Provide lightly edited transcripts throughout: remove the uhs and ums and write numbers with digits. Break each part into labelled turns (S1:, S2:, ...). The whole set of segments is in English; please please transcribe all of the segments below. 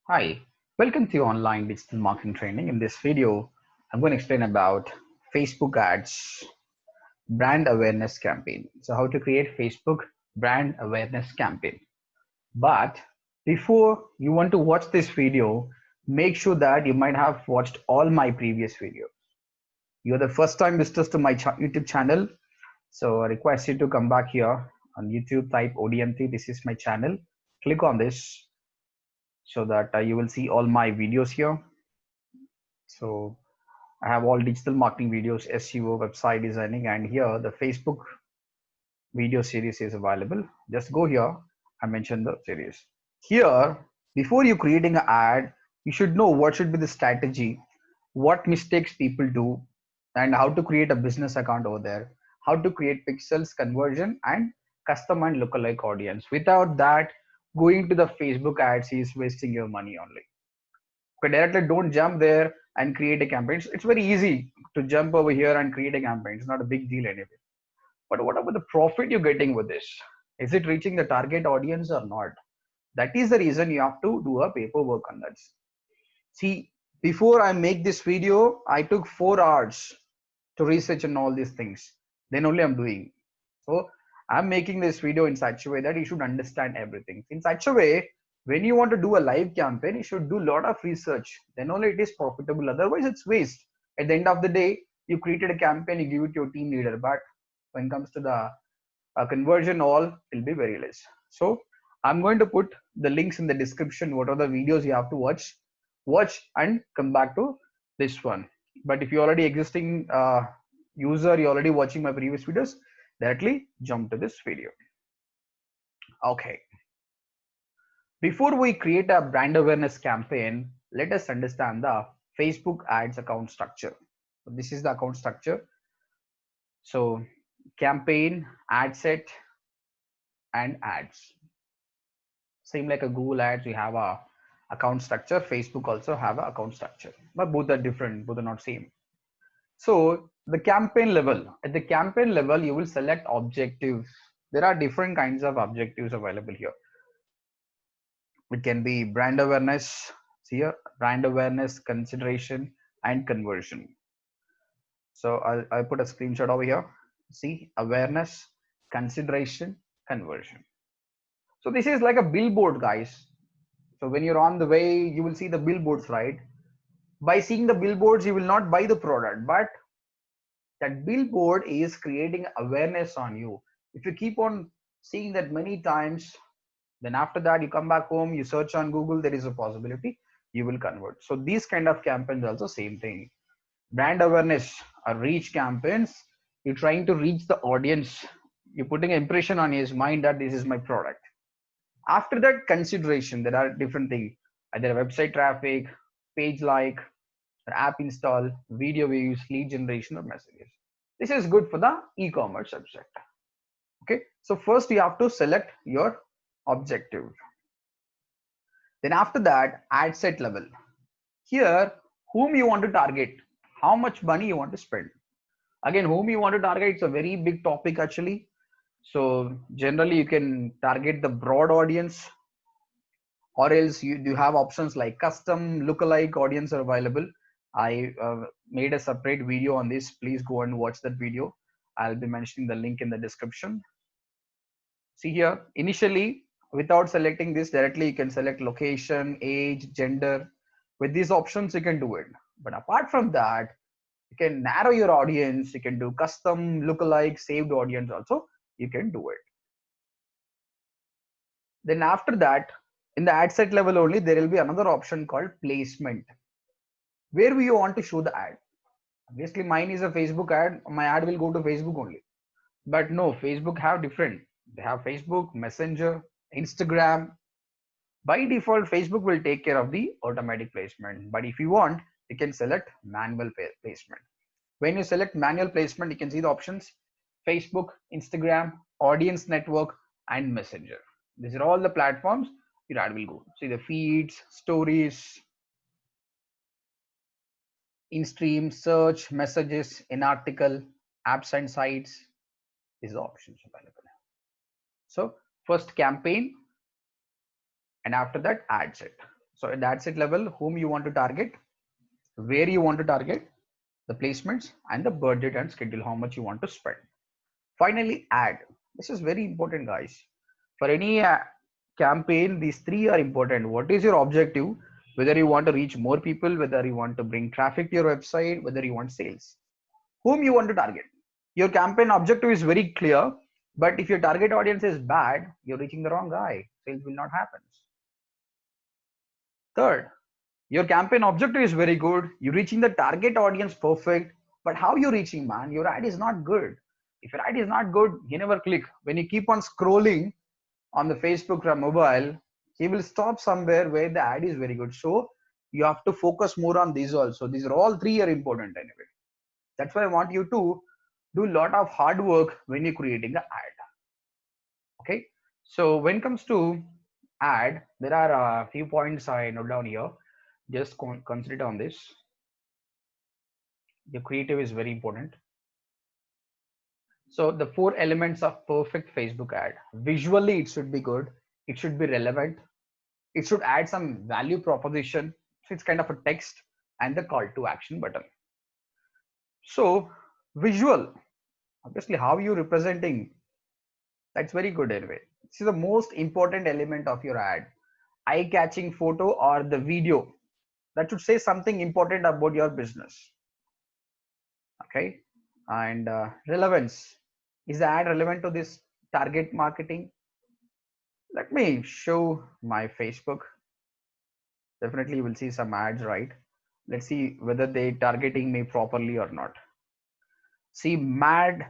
S1: Hi, welcome to online digital marketing training. In this video, I'm going to explain about Facebook ads brand awareness campaign. So how to create Facebook brand awareness campaign. But before you want to watch this video, make sure that you might have watched all my previous videos. You're the first time visitors to my YouTube channel. So I request you to come back here on YouTube, type ODMT. This is my channel. Click on this so that you will see all my videos here. So I have all digital marketing videos, SEO, website designing, and here the Facebook video series is available. Just go here. I mentioned the series. Here, before you creating an ad, you should know what should be the strategy, what mistakes people do, and how to create a business account over there, how to create pixels, conversion, and custom and lookalike audience. Without that, going to the Facebook ads is wasting your money only. Okay, directly don't jump there and create a campaign. It's very easy to jump over here and create a campaign. It's not a big deal anyway. But what about the profit you're getting with this? Is it reaching the target audience or not? That is the reason you have to do a paperwork on that. See, before I make this video, I took 4 hours to research on all these things. Then only I'm doing. So I'm making this video in such a way that you should understand everything. In such a way, when you want to do a live campaign, you should do a lot of research. Then only it is profitable. Otherwise, it's waste. At the end of the day, you created a campaign, you give it to your team leader. But when it comes to the conversion, all will be very less. So I'm going to put the links in the description. What are the videos you have to watch and come back to this one. But if you're already existing user, you're already watching my previous videos, directly jump to this video. Okay, before we create a brand awareness campaign, let us understand the Facebook ads account structure. So this is the account structure. So campaign, ad set, and ads. Same like a Google ads, we have a account structure. Facebook also have a account structure, but both are different, both are not same. So the campaign level, at the campaign level, you will select objectives. There are different kinds of objectives available here. It can be brand awareness, see here, brand awareness, consideration, and conversion. So I'll put a screenshot over here. See, awareness, consideration, conversion. So this is like a billboard, guys. So when you're on the way, you will see the billboards, right? By seeing the billboards, you will not buy the product, but that billboard is creating awareness on you. If you keep on seeing that many times, then after that you come back home, you search on Google, there is a possibility you will convert. So these kind of campaigns also same thing. Brand awareness or reach campaigns, you're trying to reach the audience, you're putting an impression on his mind that this is my product. After that, consideration, there are different things, either website traffic, page like, app install, video views, lead generation, or messages. This is good for the e-commerce subject. Okay, so first you have to select your objective. Then after that, ad set level. Here, whom you want to target, how much money you want to spend. Again, whom you want to target, it's a very big topic actually. So generally you can target the broad audience, or else you have options like custom lookalike audience are available. I made a separate video on this. Please go and watch that video. I'll be mentioning the link in the description. See here, initially, without selecting this directly, you can select location, age, gender. With these options, you can do it. But apart from that, you can narrow your audience. You can do custom lookalike, saved audience also. You can do it. Then after that, in the ad set level only, there will be another option called placement. Where do you want to show the ad? Obviously, mine is a Facebook ad. My ad will go to Facebook only. But no, Facebook have different. They have Facebook, Messenger, Instagram. By default, Facebook will take care of the automatic placement. But if you want, you can select manual placement. When you select manual placement, you can see the options: Facebook, Instagram, Audience Network, and Messenger. These are all the platforms your ad will go. See the feeds, stories, in stream, search, messages, in article, apps and sites. These are the options available. So first campaign, and after that ad set. So at that set level, whom you want to target, where you want to target, the placements, and the budget and schedule, how much you want to spend. Finally, ad. This is very important, guys. For any campaign, these three are important. What is your objective? Whether you want to reach more people, whether you want to bring traffic to your website, whether you want sales. Whom you want to target. Your campaign objective is very clear, but if your target audience is bad, you're reaching the wrong guy. Sales will not happen. Third, your campaign objective is very good. You're reaching the target audience perfect, but how you reaching, man? Your ad is not good. If your ad is not good, he never click. When you keep on scrolling on the Facebook from mobile, he will stop somewhere where the ad is very good. So you have to focus more on these also. These are all three are important anyway. That's why I want you to do a lot of hard work when you're creating an ad. Okay. So when it comes to ad, there are a few points I note down here. Just consider on this. Your creative is very important. So the four elements of perfect Facebook ad. Visually, it should be good. It should be relevant. It should add some value proposition. So it's kind of a text and the call to action button. So visual, obviously, how you representing, that's very good anyway. This is the most important element of your ad. Eye-catching photo or the video that should say something important about your business. Okay, and relevance, is the ad relevant to this target marketing? Let me show my Facebook. Definitely you will see some ads, right? Let's see whether they targeting me properly or not. See madjigs.com.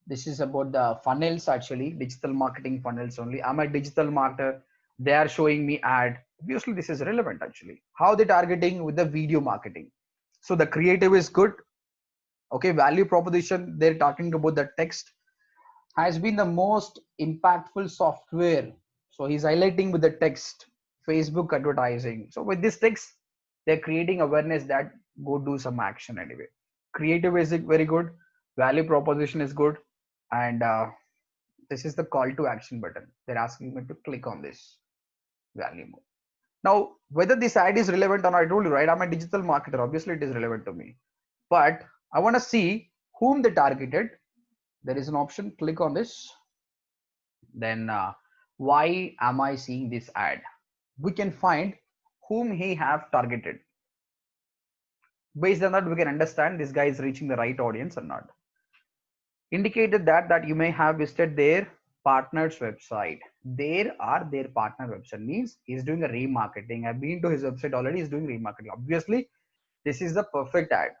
S1: This is about the funnels, actually digital marketing funnels only. I'm a digital marketer. They are showing me ad. Obviously this is relevant. Actually, how they targeting with the video marketing. So the creative is good. Okay, value proposition, they're talking about the text has been the most impactful software. So he's highlighting with the text, Facebook advertising. So with this text, they're creating awareness that go do some action anyway. Creative is very good, value proposition is good, and this is the call to action button. They're asking me to click on this value more. Now, whether this ad is relevant or not, I told you, right? I'm a digital marketer. Obviously, it is relevant to me. But I want to see whom they targeted. There is an option, click on this. Then why am I seeing this ad? We can find whom he have targeted. Based on that, we can understand this guy is reaching the right audience or not. Indicated that you may have visited their partner's website. There are their partner website, means he's doing a remarketing. I've been to his website already, he's doing remarketing. Obviously, this is the perfect ad.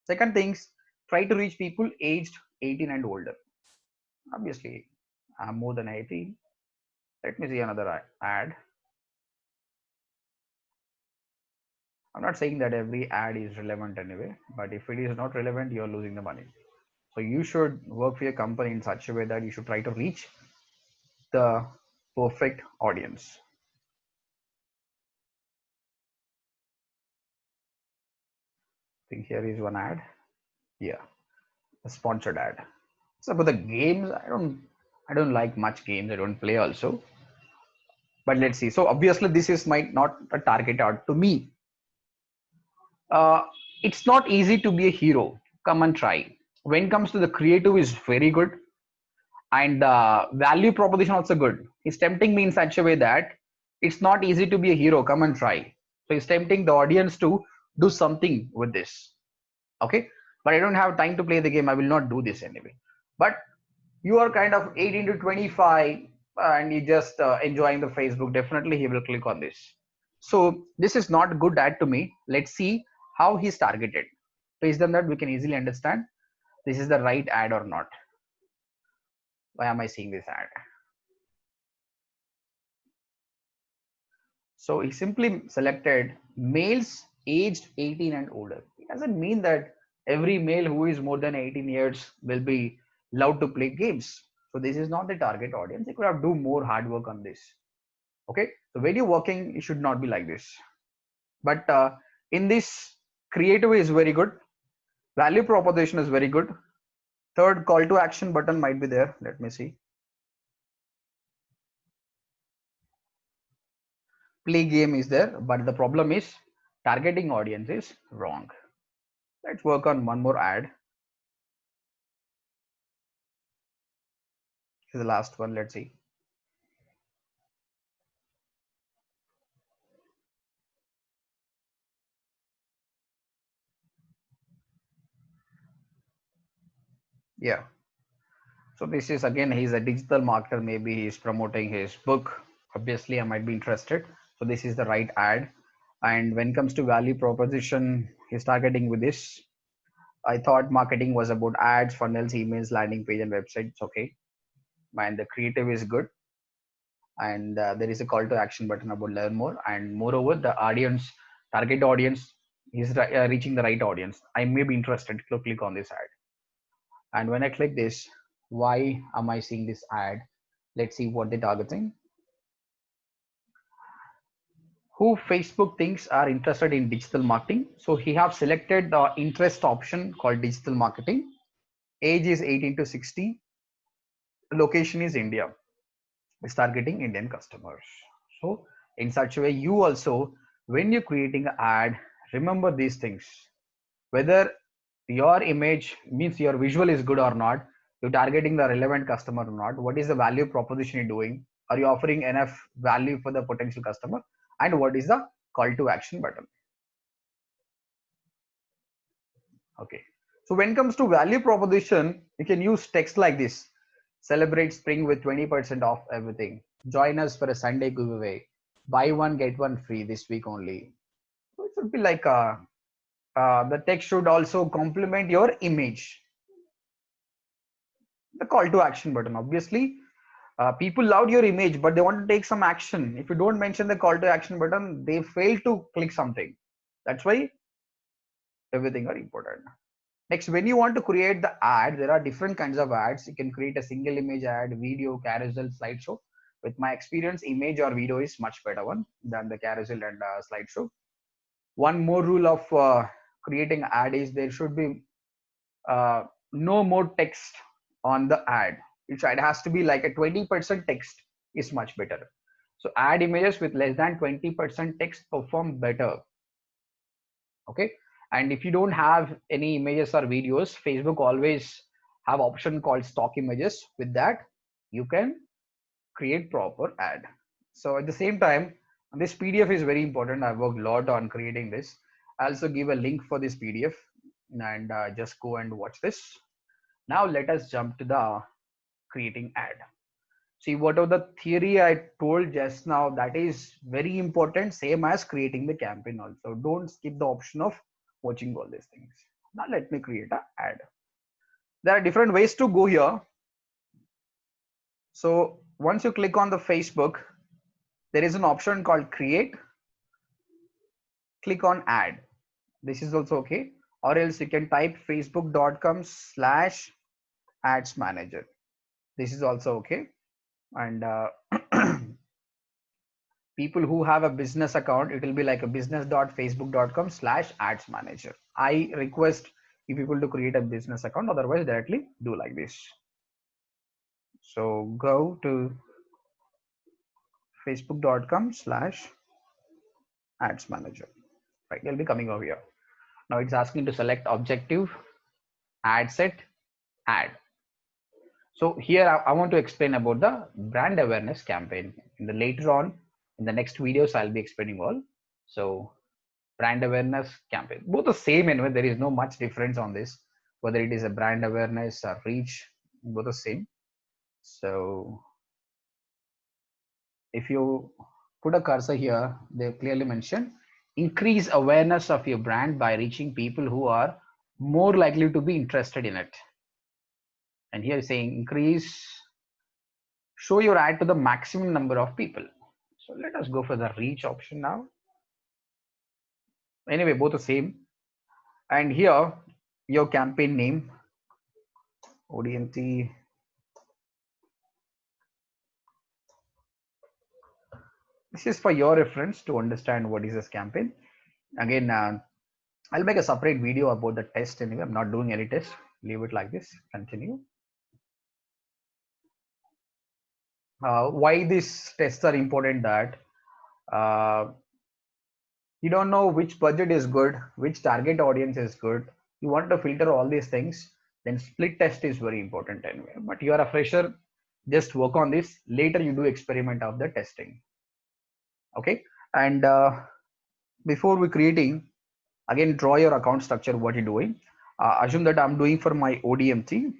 S1: Second things, try to reach people aged 18 and older. Obviously, I'm more than 18. Let me see another ad. I'm not saying that every ad is relevant anyway, but if it is not relevant, you're losing the money. So you should work for your company in such a way that you should try to reach the perfect audience. I think here is one ad. Yeah, a sponsored ad. So about the games, I don't like much games. I don't play also. But let's see. So obviously this is might not a target ad to me. It's not easy to be a hero. Come and try. When it comes to the creative is very good, and value proposition also good. He's tempting me in such a way that it's not easy to be a hero. Come and try. So he's tempting the audience to do something with this. Okay, but I don't have time to play the game. I will not do this anyway. But you are kind of 18 to 25 and you just enjoying the Facebook. Definitely he will click on this. So this is not good ad to me. Let's see how he's targeted. Based on that, we can easily understand this is the right ad or not. Why am I seeing this ad? So he simply selected males aged 18 and older. It doesn't mean that every male who is more than 18 years will be allowed to play games. So this is not the target audience. You could have do more hard work on this. Okay, so when you're working, it should not be like this. But in this, creative is very good. Value proposition is very good. Third, call to action button might be there. Let me see. play game is there, but the problem is targeting audience is wrong. Let's work on one more ad. This is the last one. Let's see. Yeah. So this is again, he's a digital marketer. Maybe he's promoting his book. Obviously, I might be interested. So this is the right ad. And when it comes to value proposition, he's targeting with this. I thought marketing was about ads, funnels, emails, landing page, and websites. Okay, and the creative is good, and there is a call to action button about learn more. And moreover, the audience, target audience, is reaching the right audience. I may be interested to click on this ad. And when I click this, why am I seeing this ad? Let's see what they're targeting. Who Facebook thinks are interested in digital marketing. So he have selected the interest option called digital marketing. Age is 18 to 60. Location is India. It's targeting Indian customers. So in such a way, you also, when you're creating an ad, remember these things. Whether your image means your visual is good or not, you're targeting the relevant customer or not, what is the value proposition you're doing, are you offering enough value for the potential customer, and what is the call to action button. Okay, so when it comes to value proposition, you can use text like this: celebrate spring with 20% off everything, join us for a Sunday giveaway, buy one get one free this week only. So it should be like the text should also complement your image. The call to action button, obviously, people love your image but they want to take some action. If you don't mention the call to action button, they fail to click something. That's why everything are important. Next, when you want to create the ad, there are different kinds of ads. You can create a single image ad, video, carousel, slideshow. With my experience, image or video is much better one than the carousel and slideshow. One more rule of creating ad is there should be uh, no more text on the ad. It has to be like a 20% text is much better. So ad images with less than 20% text perform better. Okay, and if you don't have any images or videos, Facebook always have option called stock images. With that, you can create proper ad. So at the same time, this PDF is very important. I've worked a lot on creating this. I also give a link for this PDF, and just go and watch this. Now let us jump to the creating ad. See, whatever the theory I told just now, that is very important, same as creating the campaign also. Don't skip the option of watching all these things. Now let me create an ad. There are different ways to go here. So once you click on the Facebook, there is an option called create. Click on ad. This is also okay. Or else you can type facebook.com/ads manager. This is also okay. And people who have a business account, it will be like a business.facebook.com/ads manager. I request you people to create a business account, otherwise directly do like this. So go to facebook.com/ads manager. Right, you'll be coming over here. Now it's asking to select objective, ad set, ad. So here I want to explain about the brand awareness campaign. In the later on, in the next videos, I'll be explaining all. So brand awareness campaign, both the same anyway. There is no much difference on this, whether it is a brand awareness or reach, both the same. So if you put a cursor here, they clearly mention increase awareness of your brand by reaching people who are more likely to be interested in it. And here saying increase, show your ad to the maximum number of people. So let us go for the reach option now. Anyway, both the same. And here your campaign name, ODMT. This is for your reference to understand what is this campaign. Again, I'll make a separate video about the test anyway. I'm not doing any test. Leave it like this. Continue. Why these tests are important, that Uh, you don't know which budget is good, which target audience is good. You want to filter all these things, then split test is very important anyway. But you are a fresher, just work on this. Later you do experiment of the testing. Okay. And before we creating, again, draw your account structure, what you're doing. Assume that I'm doing for my ODMT.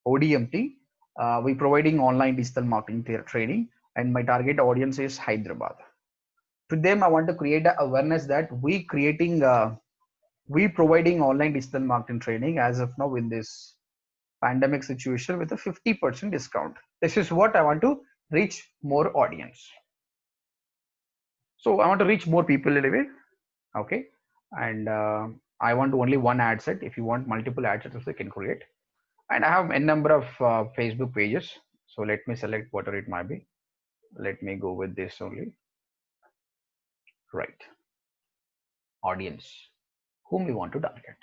S1: ODMT, we providing online digital marketing training, and my target audience is Hyderabad. To them, I want to create a awareness that we providing online digital marketing training as of now in this pandemic situation with a 50% discount. This is what I want to reach more audience. So I want to reach more people anyway. Okay. And I want only one ad set. If you want multiple ad sets, you can create. And I have a number of Facebook pages. So let me select whatever it might be. Let me go with this only. Right. Audience, whom we want to target.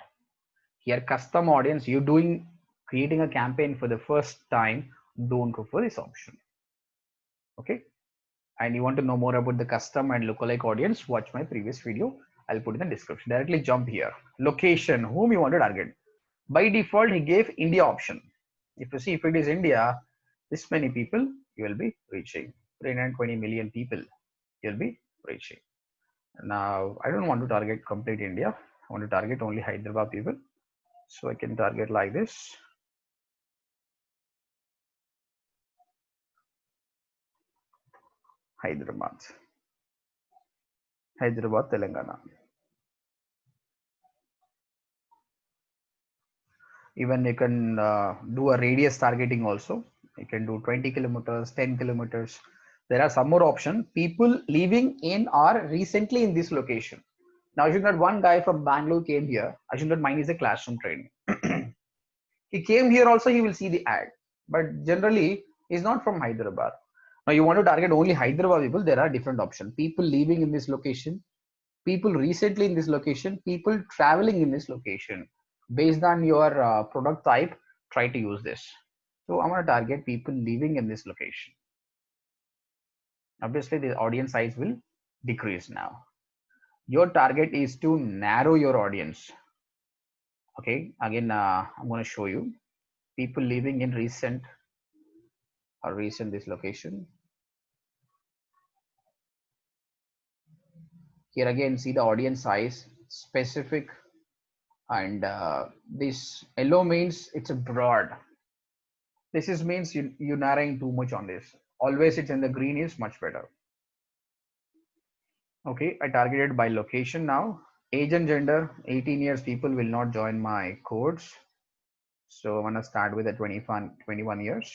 S1: Here, custom audience, you're doing creating a campaign for the first time, don't go for this option. Okay. And you want to know more about the custom and lookalike audience, watch my previous video. I'll put in the description. Directly jump here. Location, whom you want to target. By default, he gave India option. If you see, if it is India, this many people you will be reaching. 320 million people you'll be reaching. Now, I don't want to target complete India. I want to target only Hyderabad people. So I can target like this. Hyderabad, Telangana. Even you can do a radius targeting also. You can do 20 kilometers, 10 kilometers. There are some more options. People living in or recently in this location. Now, assume that one guy from Bangalore came here. Assume that mine is a classroom training. He came here also, he will see the ad. But generally, he's not from Hyderabad. Now, you want to target only Hyderabad people. There are different options. People living in this location, people recently in this location, people traveling in this location. Based on your product type, try to use this. So I'm going to target people living in this location. Obviously, the audience size will decrease now. Your target is to narrow your audience. Okay, again, I'm going to show you people living in recent this location. Here again, see the audience size, specific, and this yellow means it's a broad. This is means you narrowing too much on this. Always it's in the green is much better. Okay, I targeted by location now. Age and gender, 18 years people will not join my course. So I'm gonna start with a 21 years.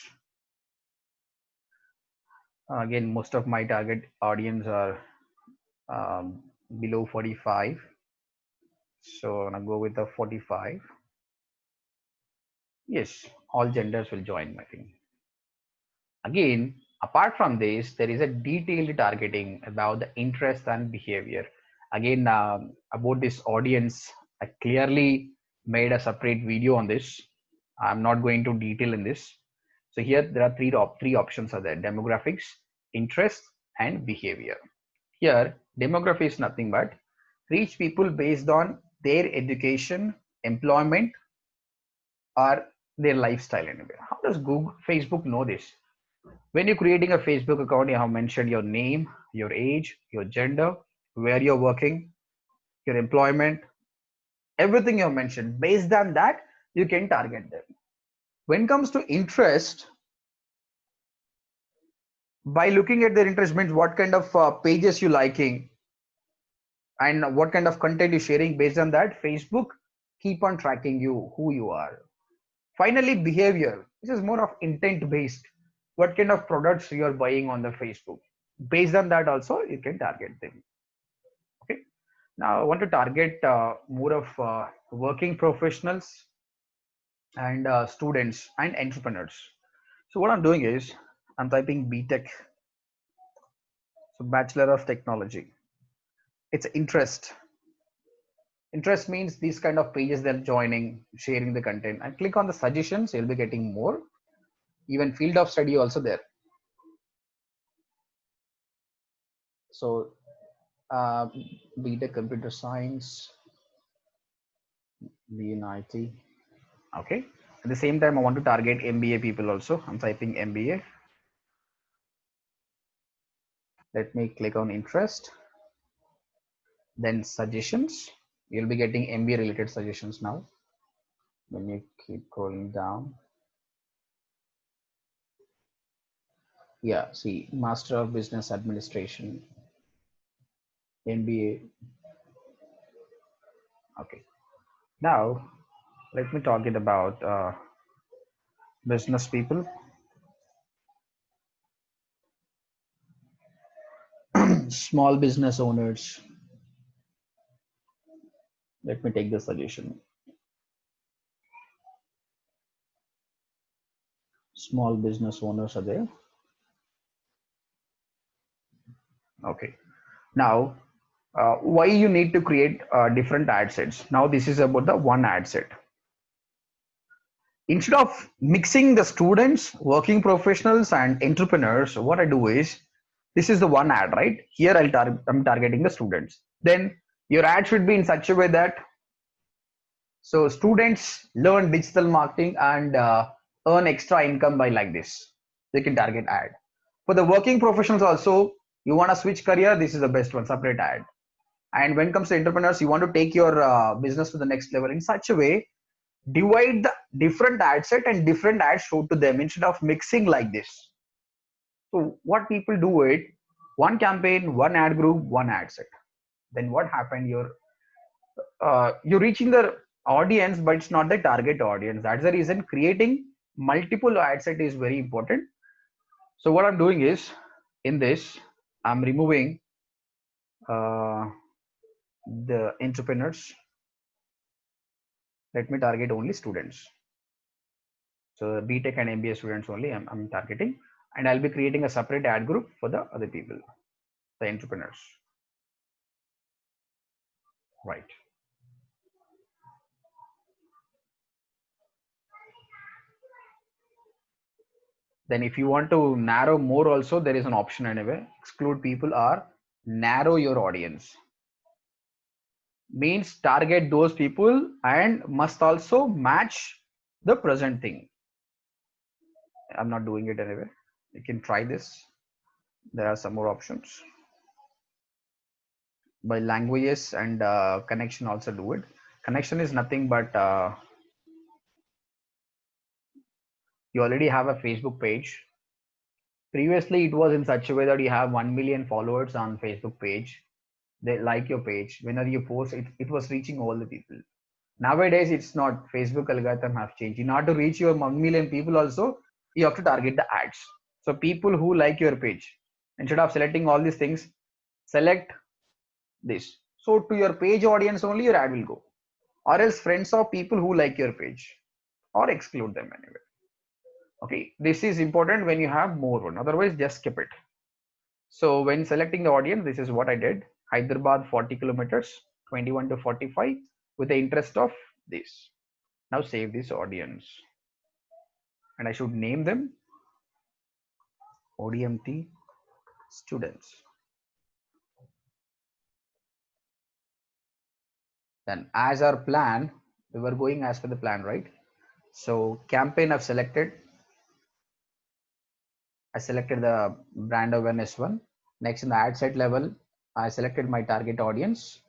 S1: Again, most of my target audience are below 45. So I'm gonna go with the 45. Yes, all genders will join my thing. Again, apart from this, there is a detailed targeting about the interest and behavior. Again, about this audience, I clearly made a separate video on this. I'm not going to detail in this. So here there are three options are there: demographics, interest, and behavior. Here, demography is nothing but reach people based on their education, employment, or their lifestyle anyway. How does Facebook know this? When you're creating a Facebook account, you have mentioned your name, your age, your gender, where you're working, your employment, everything you have mentioned. Based on that, you can target them. When it comes to interest, by looking at their interest means what kind of pages you liking and what kind of content you're sharing. Based on that, Facebook keep on tracking you, who you are. Finally, behavior. This is more of intent based. What kind of products you are buying on the Facebook. Based on that also, you can target them. Okay. Now I want to target more of working professionals and students and entrepreneurs. So what I'm doing is I'm typing BTech, so Bachelor of Technology. It's interest. Interest means these kind of pages they're joining, sharing the content. And click on the suggestions, you'll be getting more. Even field of study also there. So BTech Computer Science, BNIT. Okay. At the same time, I want to target MBA people also. I'm typing MBA. Let me click on interest. Then suggestions. You'll be getting MBA related suggestions now. When you keep going down. Yeah, see, Master of Business Administration, MBA. Okay. Now, let me talk it about business people, small business owners. Let me take the suggestion. Small business owners are there. Okay. Now, why you need to create different ad sets? Now, this is about the one ad set. Instead of mixing the students, working professionals, and entrepreneurs, what I do is this is the one ad, right? Here I'm targeting the students. Then your ad should be in such a way that so students learn digital marketing and earn extra income by like this. They can target ad. For the working professionals also, you want to switch career, this is the best one, separate ad. And when it comes to entrepreneurs, you want to take your business to the next level in such a way, divide the different ad set and different ads show to them instead of mixing like this. So what people do it, one campaign, one ad group, one ad set. Then what happened? You're reaching the audience, but it's not the target audience. That's the reason creating multiple ad set is very important. So what I'm doing is in this, I'm removing uh, the entrepreneurs. Let me target only students. So BTech and MBA students only I'm targeting, and I'll be creating a separate ad group for the other people, the entrepreneurs. Right. Then if you want to narrow more also, there is an option anyway. Exclude people or narrow your audience. Means target those people and must also match the present thing. I'm not doing it anyway. You can try this. There are some more options. By languages and connection also do it. Connection is nothing but you already have a Facebook page. Previously, it was in such a way that you have 1 million followers on Facebook page. They like your page. Whenever you post, it was reaching all the people. Nowadays, it's not. Facebook algorithm have changed. In order to reach your 1 million people also, you have to target the ads. So people who like your page, instead of selecting all these things, select this. So to your page audience only your ad will go. Or else friends of people who like your page. Or exclude them anyway. Okay, this is important when you have more one. Otherwise, just skip it. So when selecting the audience, this is what I did. Hyderabad 40 kilometers, 21 to 45 with the interest of this. Now save this audience. And I should name them ODMT students. Then as our plan, we were going as per the plan, right? So campaign I've selected. I selected the brand awareness one. Next in the ad set level, I selected my target audience.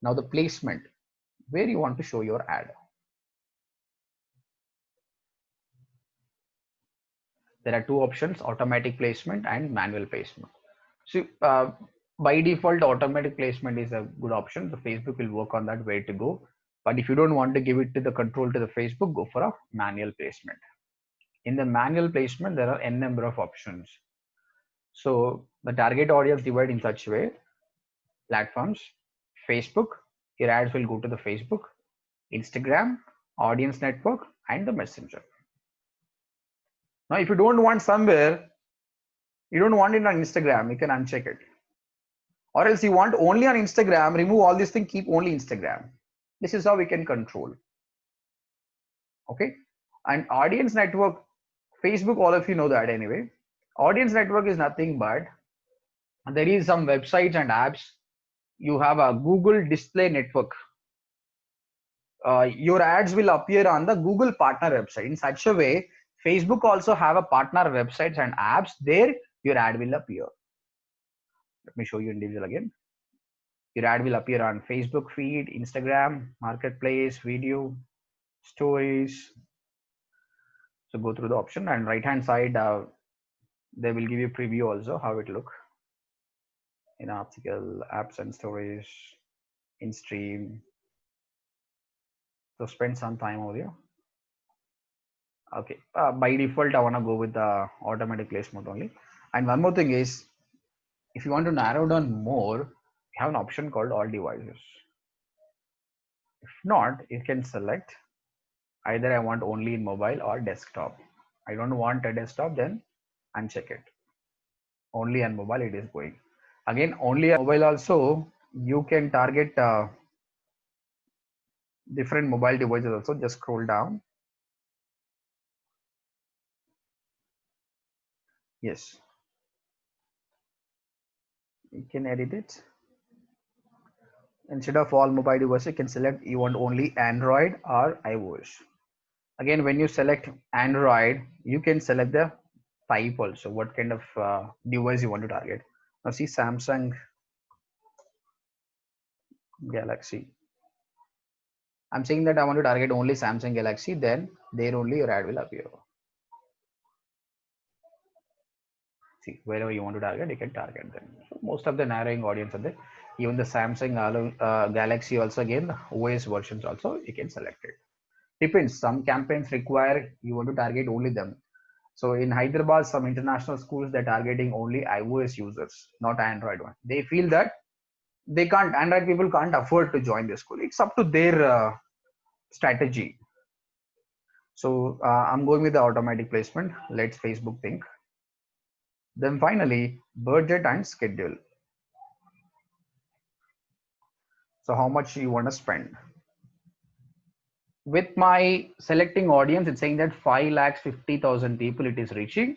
S1: Now the placement, where you want to show your ad. There are two options, automatic placement and manual placement. So by default, automatic placement is a good option. The Facebook will work on that way to go. But if you don't want to give it to the control to the Facebook, go for a manual placement. In the manual placement, there are n number of options. So the target audience divide in such way, platforms, Facebook, your ads will go to the Facebook, Instagram, audience network, and the messenger. Now, if you don't want somewhere, you don't want it on Instagram, you can uncheck it. Or else you want only on Instagram, remove all these things, keep only Instagram. This is how we can control. Okay. And audience network, Facebook, all of you know that anyway. Audience network is nothing but There is some websites and apps. You have a Google Display Network. Your ads will appear on the Google partner website. In such a way, Facebook also have a partner websites and apps. There, your ad will appear. Let me show you individual again. Your ad will appear on Facebook feed, Instagram, Marketplace, video, stories. So go through the option, and right hand side, they will give you preview also how it look in article, apps and stories, in stream. So spend some time over here. Okay, by default, I want to go with the automatic placement only. And one more thing is, if you want to narrow down more, you have an option called all devices. If not, you can select either I want only in mobile or desktop. I don't want a desktop, then uncheck it. Only on mobile it is going. Again, only on mobile also, you can target different mobile devices also. Just scroll down. Yes, you can edit it. Instead of all mobile devices, you can select you want only Android or iOS. Again, when you select Android, you can select the type also, what kind of device you want to target. Now see Samsung Galaxy. I'm saying that I want to target only Samsung Galaxy, then there only your ad will appear. See, wherever you want to target, you can target them. So most of the narrowing audience are there. Even the Samsung Galaxy also, again OS versions also you can select it. Depends. Some campaigns require you want to target only them. So in Hyderabad, some international schools they're targeting only iOS users, not Android one. They feel that they can't, Android people can't afford to join the school. It's up to their strategy. So I'm going with the automatic placement. Let's Facebook think. Then finally, budget and schedule. So how much you want to spend? With my selecting audience, it's saying that 5,50,000 people it is reaching.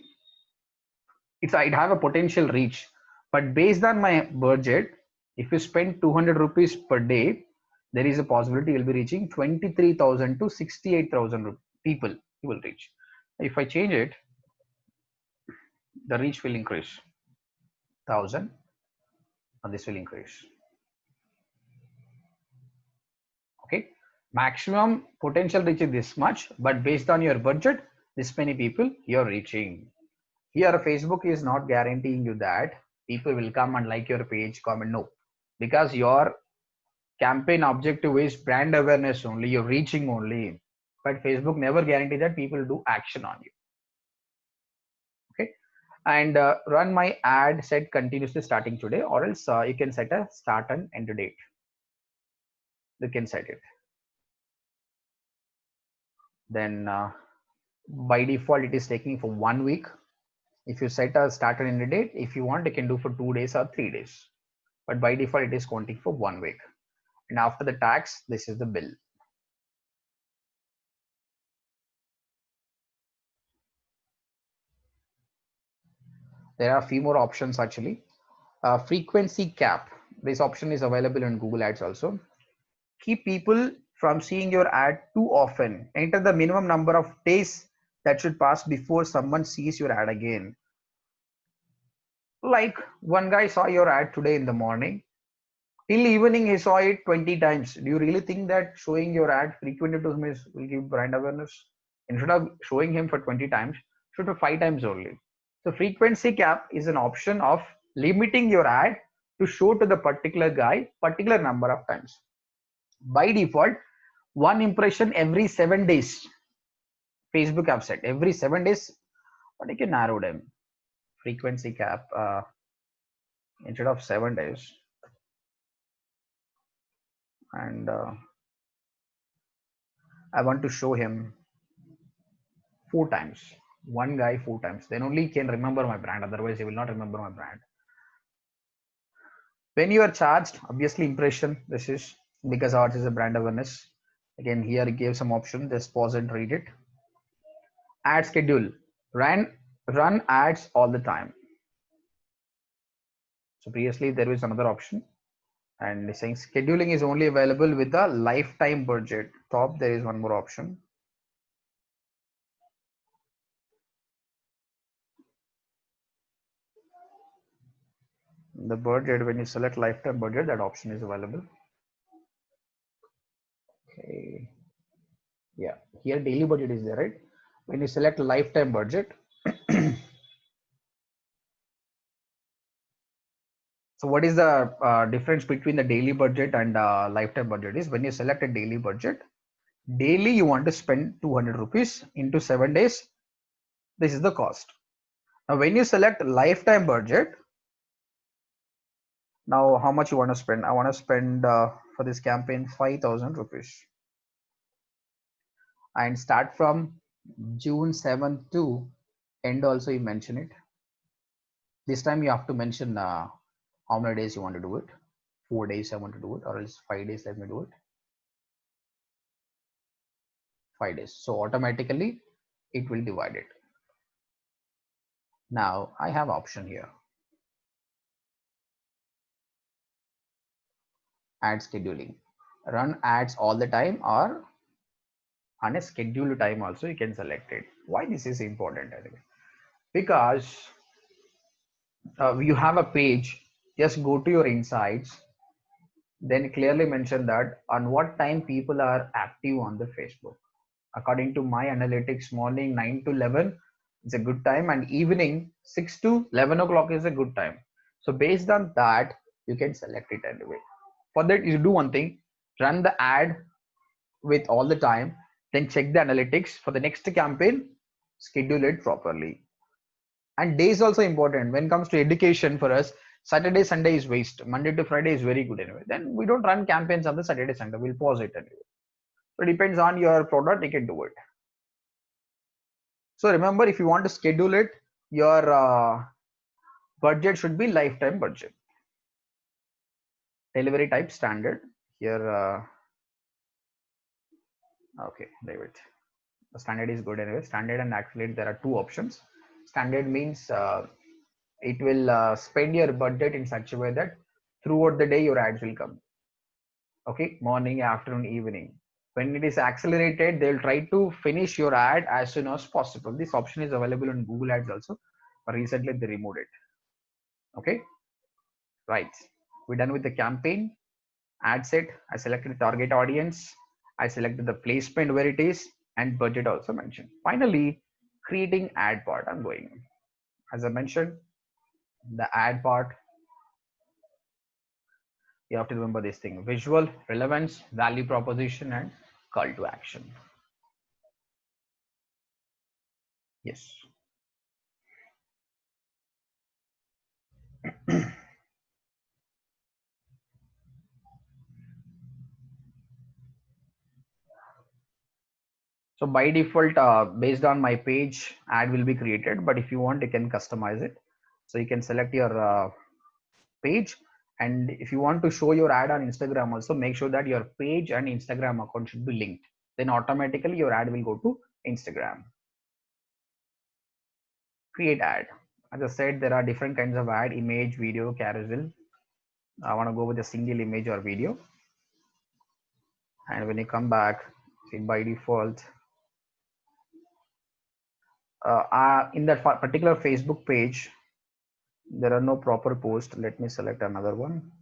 S1: It have a potential reach, but based on my budget, if you spend 200 rupees per day, there is a possibility you'll be reaching 23,000 to 68,000 people you will reach. If I change it, the reach will increase 1,000, and this will increase. Okay, maximum potential reach is this much, but based on your budget, this many people you're reaching. Here, Facebook is not guaranteeing you that people will come and like your page, comment. No, because your campaign objective is brand awareness only, you're reaching only. But Facebook never guarantee that people do action on you. Okay, and run my ad set continuously starting today, or else you can set a start and end date. You can set it. Then by default, it is taking for 1 week. If you set a start and end date, if you want, you can do for 2 days or 3 days. But by default, it is counting for 1 week. And after the tax, this is the bill. There are a few more options actually. Frequency cap. This option is available in Google Ads also. Keep people from seeing your ad too often. Enter the minimum number of days that should pass before someone sees your ad again. Like one guy saw your ad today in the morning. Till evening he saw it 20 times. Do you really think that showing your ad frequently to him will give brand awareness? Instead of showing him for 20 times, should for 5 times only. So frequency cap is an option of limiting your ad to show to the particular guy particular number of times. By default, one impression every 7 days. Facebook have set every 7 days, but you can narrow them. Frequency cap instead of 7 days. And I want to show him 4 times. One guy 4 times. Then only he can remember my brand. Otherwise, he will not remember my brand. When you are charged, obviously impression. This is because ours is a brand awareness. Again, here it gave some option. Just pause and read it. Ad schedule. Run ads all the time. So previously there is another option, and it's saying scheduling is only available with a lifetime budget. Top there is one more option. The budget, when you select lifetime budget, that option is available. Okay, yeah, here daily budget is there, right? When you select lifetime budget, so what is the difference between the daily budget and lifetime budget is when you select a daily budget, daily you want to spend 200 rupees into 7 days. This is the cost. Now, when you select lifetime budget, now how much you want to spend? I want to spend for this campaign 5,000 rupees and start from June 7th to end. Also, you mention it. This time you have to mention how many days you want to do it. 4 days I want to do it, or else 5 days let me do it. 5 days. So automatically it will divide it. Now I have option here. Ad scheduling. Run ads all the time or on a scheduled time also you can select it. Why this is important? Because you have a page, just go to your insights, then clearly mention that on what time people are active on the Facebook. According to my analytics, morning 9 to 11 is a good time, and evening 6 to 11 o'clock is a good time. So based on that, you can select it anyway. For that, you do one thing: run the ad with all the time, then check the analytics for the next campaign, schedule it properly. And days also important when it comes to education. For us, Saturday Sunday is waste, Monday to Friday is very good anyway. Then we don't run campaigns on the Saturday Sunday, we'll pause it anyway. So it depends on your product, you can do it. So remember, if you want to schedule it, your budget should be lifetime budget. Delivery type standard here. Okay, leave it. The standard is good anyway. Standard and accelerate, there are two options. Standard means it will spend your budget in such a way that throughout the day your ads will come. Okay, morning, afternoon, evening. When it is accelerated, they'll try to finish your ad as soon as possible. This option is available in Google Ads also, but recently they removed it. Okay, right. We're done with the campaign. Ad set, I selected target audience, I selected the placement where it is, and budget also mentioned. Finally, creating ad part. I'm going. As I mentioned, the ad part, you have to remember this thing: visual, relevance, value proposition, and call to action. Yes. So by default, based on my page, ad will be created. But if you want, you can customize it. So you can select your page, and if you want to show your ad on Instagram also, make sure that your page and Instagram account should be linked. Then automatically your ad will go to Instagram. Create ad. As I said, there are different kinds of ad: image, video, carousel. I want to go with a single image or video. And when you come back, see, by default, in that particular Facebook page, there are no proper posts. Let me select another one.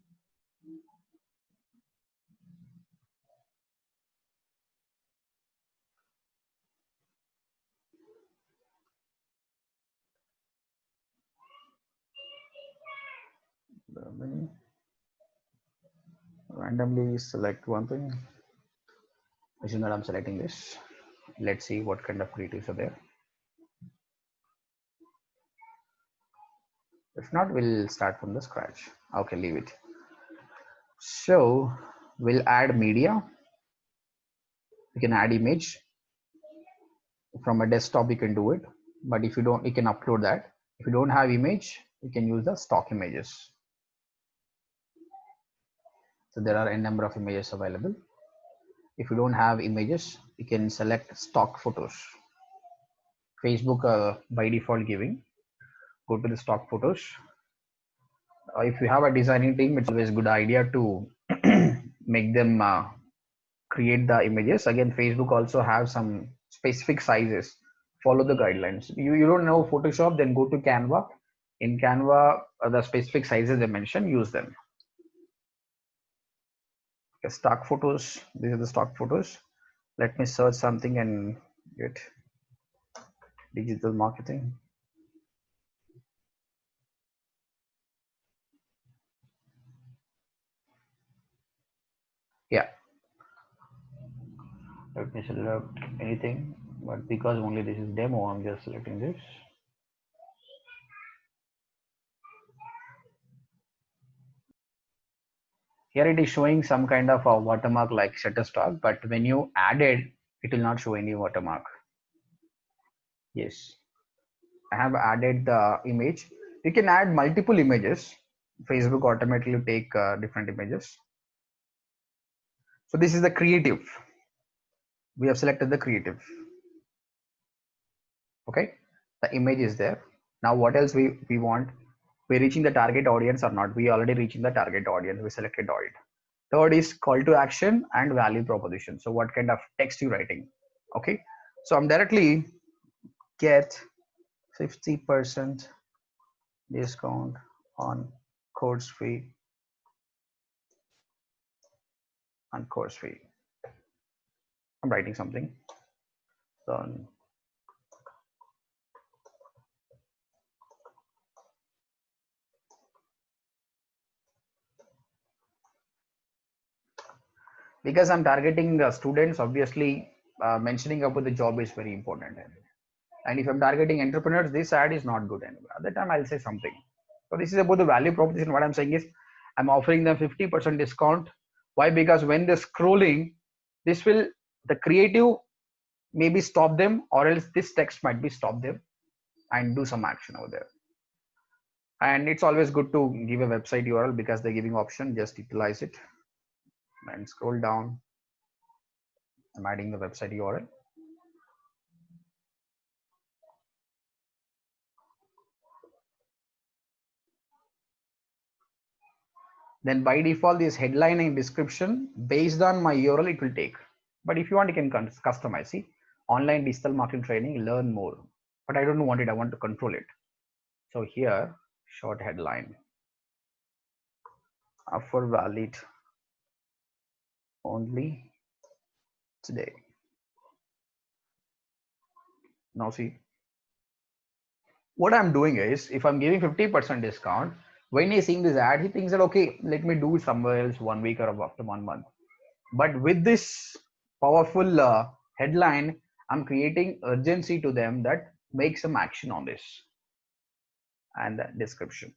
S1: Randomly select one thing. Assume that I'm selecting this. Let's see what kind of creatives are there. If not, we'll start from the scratch. Okay, leave it. So we'll add media. You can add image. From a desktop you can do it, but if you don't, you can upload that. If you don't have image, you can use the stock images. So there are a number of images available. If you don't have images, you can select stock photos. Facebook by default giving. Go to the stock photos. If you have a designing team, it's always a good idea to make them create the images. Again, Facebook also have some specific sizes. Follow the guidelines. You don't know Photoshop, then go to Canva. In Canva, the specific sizes they mention, use them. Okay, stock photos. These are the stock photos. Let me search something and get digital marketing. Yeah, let me select anything, but because only this is demo, I'm just selecting this. Here it is showing some kind of a watermark like Shutterstock, but when you add it, it will not show any watermark. Yes, I have added the image. You can add multiple images. Facebook automatically take different images. So this is the creative. We have selected the creative. Okay, the image is there. Now what else we want? We're reaching the target audience or not? We already reaching the target audience. We selected it. Third is call to action and value proposition. So what kind of text you writing? Okay, so I'm directly get 50% discount on course fee on course fee. I'm writing something. Done. Because I'm targeting students, obviously mentioning about the job is very important. And if I'm targeting entrepreneurs, this ad is not good anyway. At that time, I'll say something. So this is about the value proposition. What I'm saying is, I'm offering them 50% discount. Why? Because when they're scrolling, this will the creative maybe stop them, or else this text might be stop them and do some action over there. And it's always good to give a website URL because they're giving option. Just utilize it and scroll down. I'm adding the website URL. Then by default, this headline and description based on my URL, it will take. But if you want, you can customize. See, online digital marketing training, learn more. But I don't want it. I want to control it. So here, short headline. Offer valid only today. Now see, what I'm doing is, if I'm giving 50% discount, when he's seeing this ad, he thinks that, okay, let me do it somewhere else 1 week or after 1 month. But with this powerful headline, I'm creating urgency to them that make some action on this. And the description.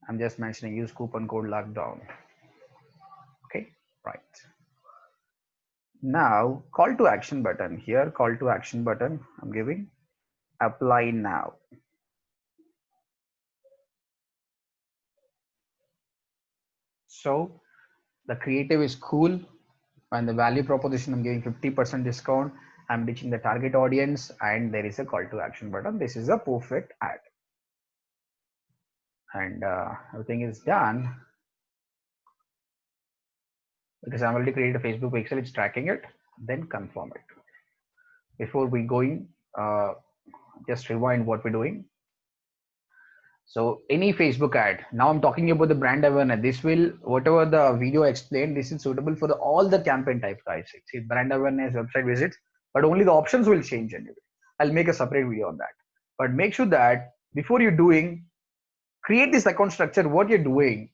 S1: I'm just mentioning use coupon code lockdown. Okay, right. Now call to action button here, call to action button. I'm giving apply now. So the creative is cool and the value proposition, I'm giving 50% discount. I'm reaching the target audience and there is a call to action button. This is a perfect ad. And everything is done because I'm already created a Facebook pixel, it's tracking it, then confirm it. Before we going, just rewind what we're doing. So any Facebook ad, now I'm talking about the brand awareness. This will, whatever the video explained, this is suitable for all the campaign type guys. See, brand awareness, website visits, but only the options will change anyway. I'll make a separate video on that. But make sure that before you're doing, create this account structure, what you're doing.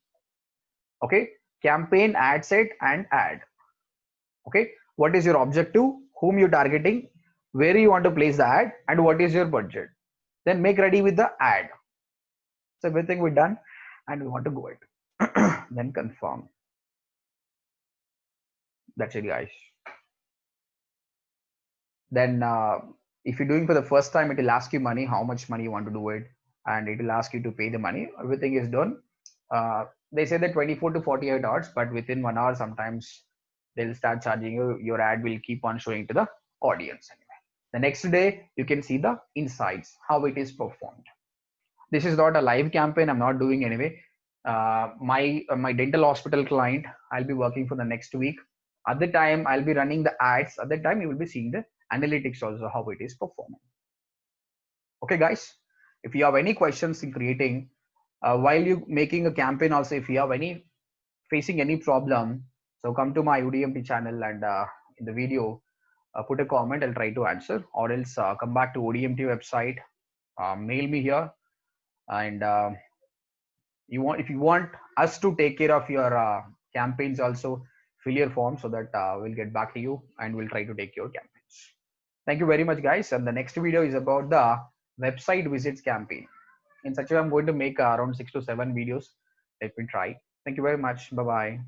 S1: Okay, campaign, ad set, and ad. Okay, what is your objective, whom you're targeting, where you want to place the ad, and what is your budget. Then make ready with the ad. So everything we're done and we want to go it. Then confirm. That's it, guys. Then if you're doing for the first time, it will ask you money, how much money you want to do it, and it will ask you to pay the money. Everything is done. They say that 24 to 48 hours, but within 1 hour sometimes they'll start charging you. Your ad will keep on showing to the audience anyway. The next day you can see the insights, how it is performed. This is not a live campaign, I'm not doing anyway. My dental hospital client, I'll be working for the next week. At the time I'll be running the ads, at that time you will be seeing the analytics also, how it is performing. Okay guys, if you have any questions in creating while you making a campaign also, if you have any facing any problem, so come to my ODMT channel and in the video put a comment, I'll try to answer, or else come back to ODMT website, mail me here, and if you want us to take care of your campaigns also, fill your form so that we'll get back to you and we'll try to take your campaigns. Thank you very much guys, and the next video is about the website visits campaign. In such a way I'm going to make around 6 to 7 videos. Let me try. Thank you very much. Bye bye.